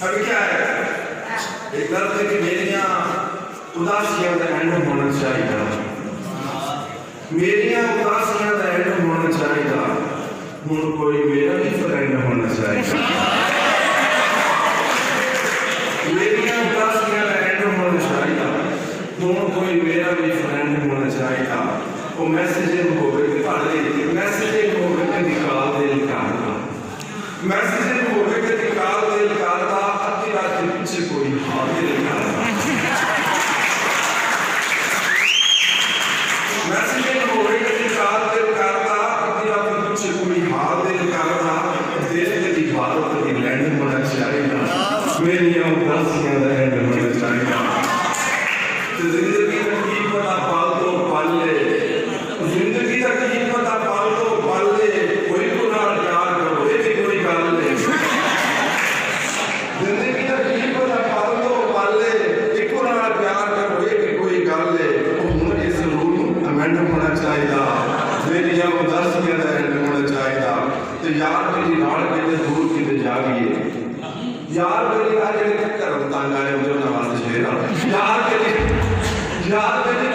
अभी क्या है एक गलत है कि मेरिया उदासियां का एंड होना चाहिए, मेरिया उदासियां का एंड होना चाहिए, हुण कोई मेरा भी फ्रेंड होना चाहिए, मेरिया उदासियां का एंड होना चाहिए, हुण कोई मेरा भी फ्रेंड होना चाहिए। वो मैसेजिंग हो गए पढ़े मैसेजिंग हो गए निकाल दे निकालता, मैसेजिंग हो गए निकाल दे निकालता, अति रात के पीछे कोई हाथ निकालता, मैसेजिंग हो गए निकाल दे निकालता, अति रात के पीछे कोई हाथ निकालता। देश के दीवारों पर लैंड होना चाहिए, मेरी उदासियां का एंड होना चाहिए। तो जिंदगी का की पता पाल दो पाल ले, जिंदगी का की पता पाल दो पाल ले, कोई गुनाह प्यार करो ये भी कोई गल ले, जिंदगी का की पता पाल दो पाल ले, एक गुनाह प्यार करो ये भी कोई गल ले। हुण इस रूल अमेंड होना चाहिए, मेरी उदासियां का एंड होना चाहिए। तो यार मेरी नाल किते दूर किते जा गई है, यार मेरी आज जेह्ड़े घरों तंग आए उधर नवाज शेर यार मेरी